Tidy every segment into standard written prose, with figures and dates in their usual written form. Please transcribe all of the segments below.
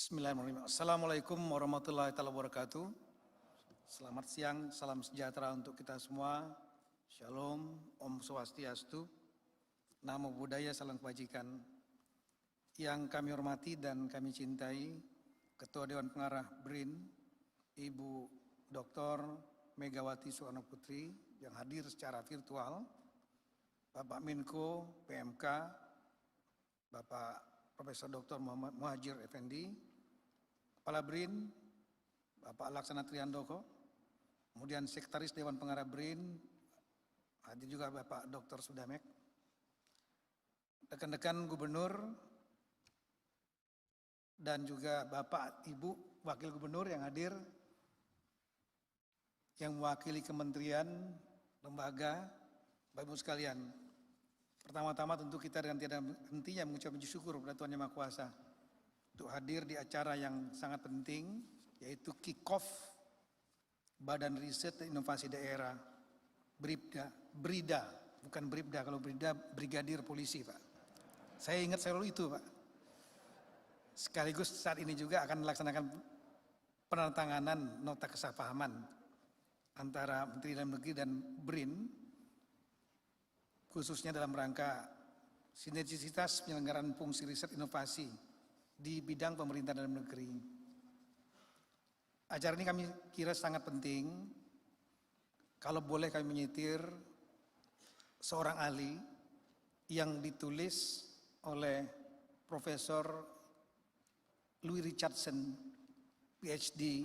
Bismillahirrahmanirrahim. Assalamualaikum warahmatullahi wabarakatuh. Selamat siang, salam sejahtera untuk kita semua. Shalom, Om Swastiastu. Namo Buddhaya, salam kebajikan. Yang kami hormati dan kami cintai, Ketua Dewan Pengarah BRIN, Ibu Dr. Megawati Soekarno Putri yang hadir secara virtual, Bapak Menko PMK, Bapak Profesor Dr. Muhammad Muhajir Effendi, Kepala BRIN, Bapak Laksana Trihandoko, kemudian Sekretaris Dewan Pengarah BRIN, hadir juga Bapak Dr. Sudamek, rekan-rekan Gubernur, dan juga Bapak Ibu Wakil Gubernur yang hadir, yang mewakili kementerian, lembaga, Bapak Ibu sekalian. Pertama-tama tentu kita dengan tiada hentinya mengucap puji syukur kepada Tuhan Yang Maha Kuasa untuk hadir di acara yang sangat penting, yaitu kick-off Badan Riset dan Inovasi Daerah BRIDA, bukan BRIBDA, kalau BRIDA Brigadir Polisi, Pak. Saya ingat selalu itu, Pak. Sekaligus saat ini juga akan melaksanakan penandatanganan nota kesepahaman antara Menteri Dalam Negeri dan BRIN, khususnya dalam rangka sinergisitas penyelenggaraan fungsi riset inovasi di bidang pemerintahan dalam negeri. Acara ini kami kira sangat penting. Kalau boleh kami menyitir seorang ahli yang ditulis oleh Profesor Louis Richardson, PhD,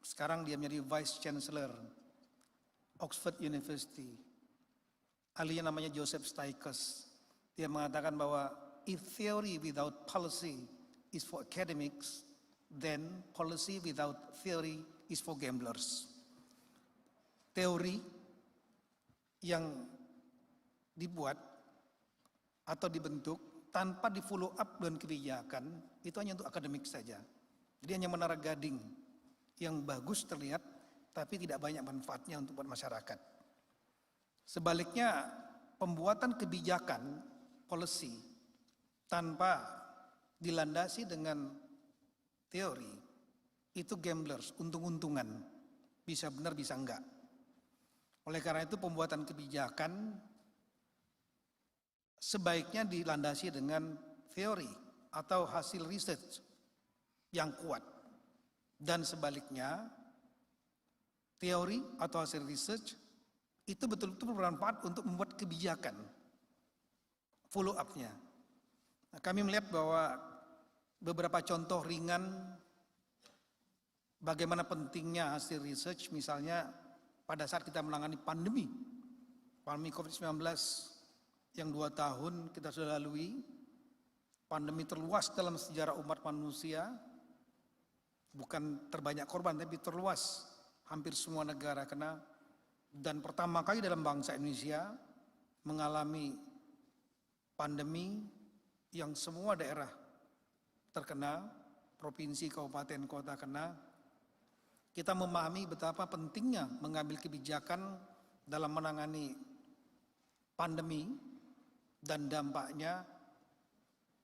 sekarang dia menjadi Vice Chancellor Oxford University. Ahlinya namanya Joseph Stiglitz. Dia mengatakan bahwa if theory without policy is for academics, then policy without theory is for gamblers. Teori yang dibuat atau dibentuk tanpa di follow up dengan kebijakan itu hanya untuk akademik saja. Jadi hanya menara gading yang bagus terlihat tapi tidak banyak manfaatnya untuk masyarakat. Sebaliknya, pembuatan kebijakan, policy, tanpa dilandasi dengan teori, itu gamblers, untung-untungan. Bisa benar, bisa enggak. Oleh karena itu, pembuatan kebijakan sebaiknya dilandasi dengan teori atau hasil riset yang kuat. Dan sebaliknya, teori atau hasil riset itu betul-betul bermanfaat untuk membuat kebijakan follow up-nya. Nah, kami melihat bahwa beberapa contoh ringan bagaimana pentingnya hasil research, misalnya pada saat kita menangani pandemi COVID-19 yang 2 tahun kita sudah lalui, pandemi terluas dalam sejarah umat manusia, bukan terbanyak korban tapi terluas, hampir semua negara kena. Dan pertama kali dalam bangsa Indonesia mengalami pandemi yang semua daerah terkena, provinsi, kabupaten, kota kena. Kita memahami betapa pentingnya mengambil kebijakan dalam menangani pandemi dan dampaknya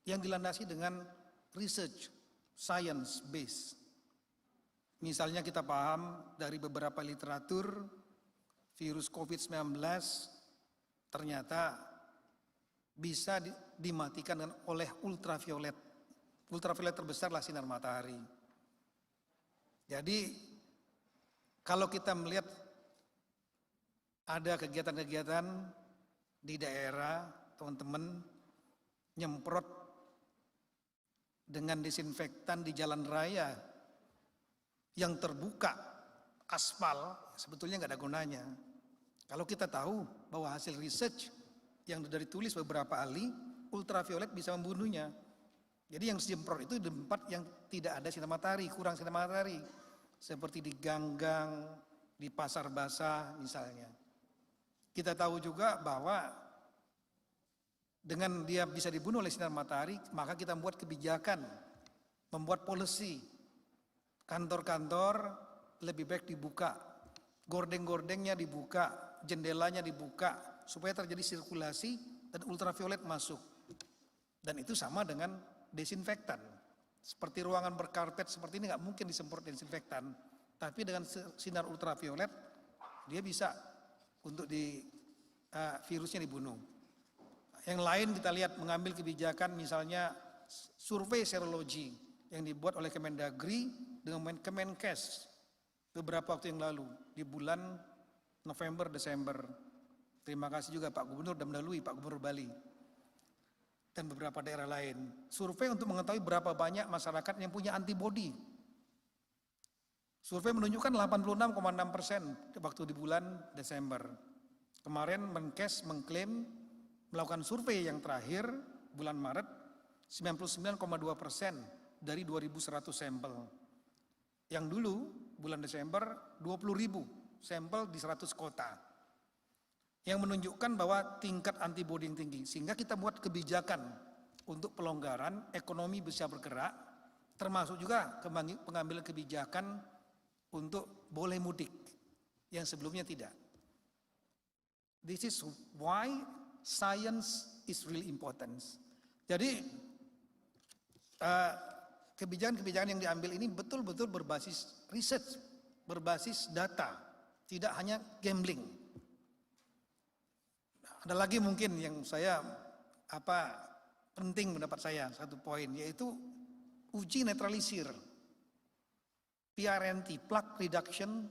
yang dilandasi dengan research, science based. Misalnya kita paham dari beberapa literatur, virus COVID-19 ternyata bisa dimatikan oleh ultraviolet. Ultraviolet terbesarlah sinar matahari. Jadi kalau kita melihat ada kegiatan-kegiatan di daerah, teman-teman nyemprot dengan disinfektan di jalan raya yang terbuka, aspal, sebetulnya nggak ada gunanya. Kalau kita tahu bahwa hasil research yang sudah ditulis beberapa ahli, ultraviolet bisa membunuhnya. Jadi yang disemprot itu di tempat yang tidak ada sinar matahari, kurang sinar matahari. Seperti di gang-gang, di pasar basah misalnya. Kita tahu juga bahwa dengan dia bisa dibunuh oleh sinar matahari, maka kita membuat kebijakan, membuat policy. Kantor-kantor lebih baik dibuka, gordeng-gordengnya dibuka, jendelanya dibuka supaya terjadi sirkulasi dan ultraviolet masuk. Dan itu sama dengan desinfektan. Seperti ruangan berkarpet seperti ini nggak mungkin disemprot desinfektan, tapi dengan sinar ultraviolet dia bisa untuk virusnya dibunuh. Yang lain kita lihat mengambil kebijakan misalnya survei serologi yang dibuat oleh Kemendagri dengan Kemenkes beberapa waktu yang lalu di bulan November Desember. Terima kasih juga Pak Gubernur dan mendahului Pak Gubernur Bali dan beberapa daerah lain. Survei untuk mengetahui berapa banyak masyarakat yang punya antibodi. Survei menunjukkan 86,6% waktu di bulan Desember. Kemarin Menkes mengklaim melakukan survei yang terakhir bulan Maret 99,2% dari 2.100 sampel. Yang dulu bulan Desember 20.000 sampel di 100 kota. Yang menunjukkan bahwa tingkat antibodi yang tinggi. Sehingga kita buat kebijakan untuk pelonggaran, ekonomi bisa bergerak, termasuk juga pengambilan kebijakan untuk boleh mudik yang sebelumnya tidak. This is why science is really important. Jadi kebijakan-kebijakan yang diambil ini betul-betul berbasis riset, berbasis data, tidak hanya gambling. Ada lagi mungkin yang saya penting mendapat saya satu poin, yaitu uji netralisir, PRNT, Plaque Reduction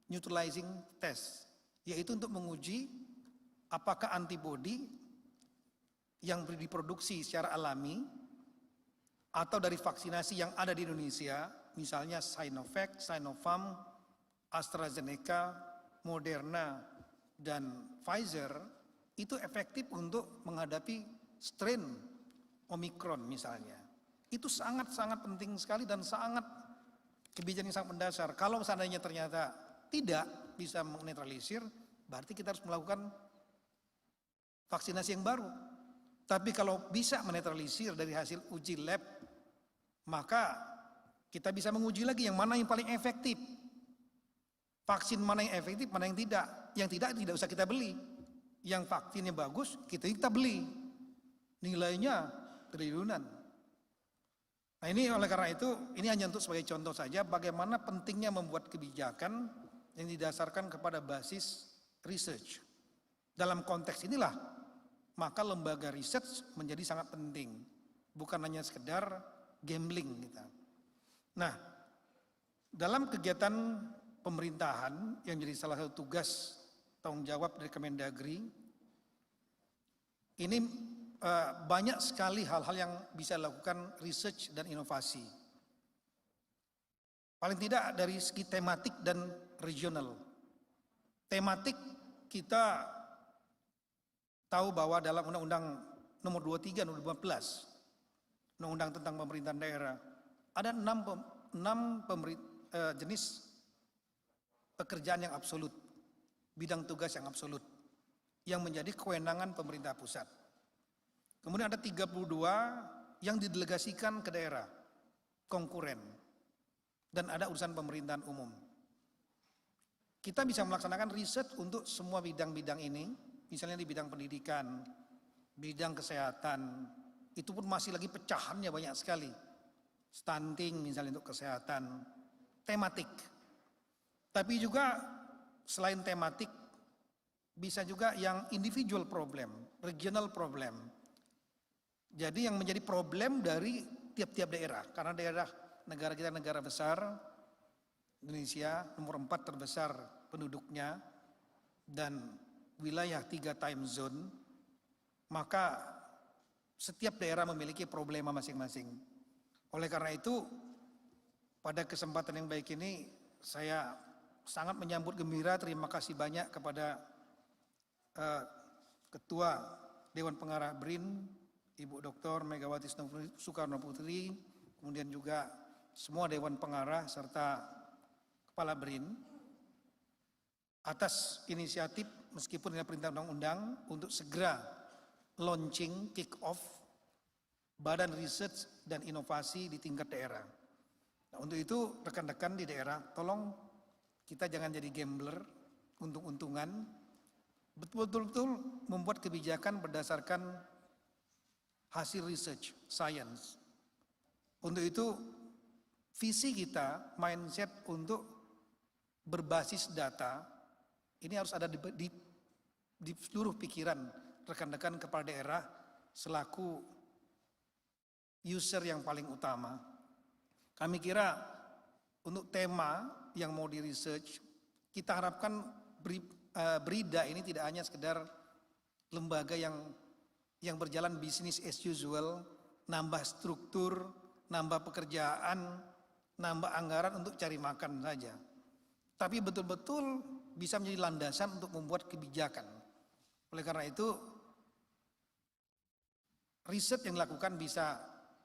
Neutralizing Test, yaitu untuk menguji apakah antibodi yang diproduksi secara alami atau dari vaksinasi yang ada di Indonesia, misalnya Sinovac, Sinopharm, AstraZeneca, Moderna, dan Pfizer, itu efektif untuk menghadapi strain Omicron misalnya. Itu sangat-sangat penting sekali dan sangat kebijakan yang sangat mendasar. Kalau seandainya ternyata tidak bisa menetralisir, berarti kita harus melakukan vaksinasi yang baru. Tapi kalau bisa menetralisir dari hasil uji lab, maka kita bisa menguji lagi yang mana yang paling efektif. Vaksin mana yang efektif, mana yang tidak. Yang tidak usah kita beli. Yang vaksinnya bagus, kita beli. Nilainya triliunan. Nah ini oleh karena itu, ini hanya untuk sebagai contoh saja bagaimana pentingnya membuat kebijakan yang didasarkan kepada basis research. Dalam konteks inilah, maka lembaga riset menjadi sangat penting. Bukan hanya sekedar gambling kita. Nah, dalam kegiatan pemerintahan yang jadi salah satu tugas tanggung jawab dari Kemendagri, ini banyak sekali hal-hal yang bisa dilakukan research dan inovasi. Paling tidak dari segi tematik dan regional. Tematik kita tahu bahwa dalam Undang-Undang Nomor 23 2015, Undang-Undang tentang pemerintahan daerah, ada 6 jenis pekerjaan yang absolut, bidang tugas yang absolut, yang menjadi kewenangan pemerintah pusat. Kemudian ada 32 yang didelegasikan ke daerah, konkuren, dan ada urusan pemerintahan umum. Kita bisa melaksanakan riset untuk semua bidang-bidang ini, misalnya di bidang pendidikan, bidang kesehatan, itu pun masih lagi pecahannya banyak sekali. Stunting misalnya untuk kesehatan, tematik. Tapi juga selain tematik, bisa juga yang individual problem, regional problem. Jadi yang menjadi problem dari tiap-tiap daerah, karena negara kita negara besar, Indonesia nomor 4 terbesar penduduknya, dan wilayah 3 time zone, maka setiap daerah memiliki problema masing-masing. Oleh karena itu, pada kesempatan yang baik ini, saya sangat menyambut gembira, terima kasih banyak kepada Ketua Dewan Pengarah BRIN, Ibu Dr. Megawati Soekarno Putri, kemudian juga semua Dewan Pengarah serta Kepala BRIN, atas inisiatif meskipun dengan perintah undang-undang untuk segera launching, kick off Badan Riset dan Inovasi di tingkat daerah. Nah, untuk itu rekan-rekan di daerah, tolong kita jangan jadi gambler, untung-untungan, betul-betul membuat kebijakan berdasarkan hasil research, science. Untuk itu visi kita, mindset untuk berbasis data, ini harus ada di seluruh pikiran rekan-rekan kepala daerah selaku user yang paling utama. Kami kira untuk tema yang mau di research, kita harapkan BRIDA ini tidak hanya sekedar lembaga yang berjalan bisnis as usual, nambah struktur, nambah pekerjaan, nambah anggaran untuk cari makan saja. Tapi betul-betul bisa menjadi landasan untuk membuat kebijakan. Oleh karena itu, riset yang dilakukan bisa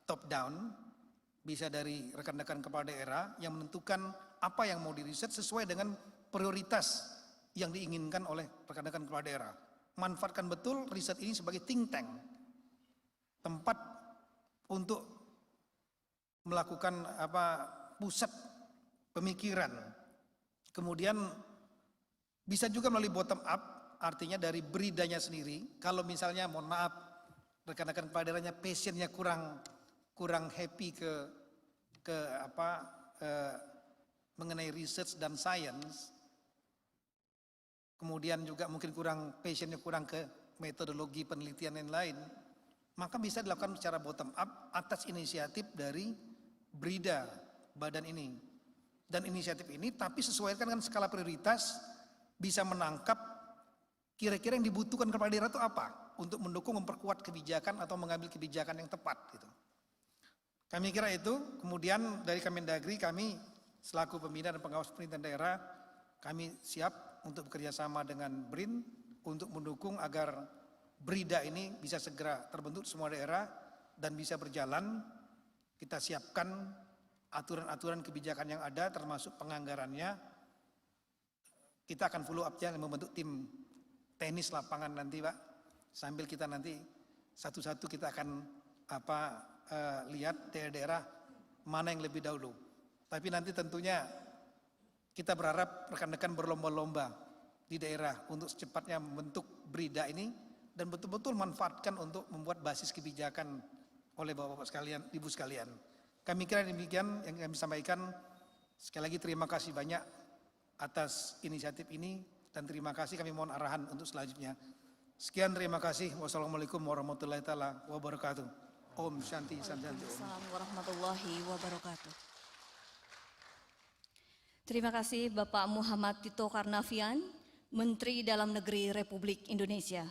top down, bisa dari rekan-rekan kepala daerah yang menentukan apa yang mau diriset sesuai dengan prioritas yang diinginkan oleh rekan-rekan kepala daerah. Manfaatkan betul riset ini sebagai think tank, tempat untuk melakukan pusat pemikiran. Kemudian bisa juga melalui bottom up, artinya dari BRIDA-nya sendiri. Kalau misalnya mohon maaf rekan-rekan kepala daerahnya passionnya kurang happy mengenai research dan science, kemudian juga mungkin passionnya kurang ke metodologi penelitian yang lain, maka bisa dilakukan secara bottom up atas inisiatif dari BRIDA, badan ini. Dan inisiatif ini tapi sesuaikan dengan skala prioritas, bisa menangkap kira-kira yang dibutuhkan kepala daerah itu apa untuk mendukung memperkuat kebijakan atau mengambil kebijakan yang tepat gitu. Kami kira itu. Kemudian dari Kemendagri, kami selaku pembina dan pengawas pemerintahan daerah, kami siap untuk bekerja sama dengan BRIN untuk mendukung agar BRIDA ini bisa segera terbentuk semua daerah dan bisa berjalan. Kita siapkan aturan-aturan kebijakan yang ada termasuk penganggarannya. Kita akan follow up-nya membentuk tim teknis lapangan nanti Pak. Sambil kita nanti satu-satu kita akan lihat daerah-daerah mana yang lebih dahulu. Tapi nanti tentunya kita berharap rekan-rekan berlomba-lomba di daerah untuk secepatnya membentuk BRIDA ini dan betul-betul manfaatkan untuk membuat basis kebijakan oleh Bapak-Bapak sekalian, Ibu sekalian. Kami kira demikian yang kami sampaikan. Sekali lagi terima kasih banyak atas inisiatif ini dan terima kasih, kami mohon arahan untuk selanjutnya. Sekian, terima kasih. Wassalamualaikum warahmatullahi wabarakatuh. Om Shanti Santi. Assalamualaikum warahmatullahi wabarakatuh. Terima kasih Bapak Muhammad Tito Karnavian, Menteri Dalam Negeri Republik Indonesia.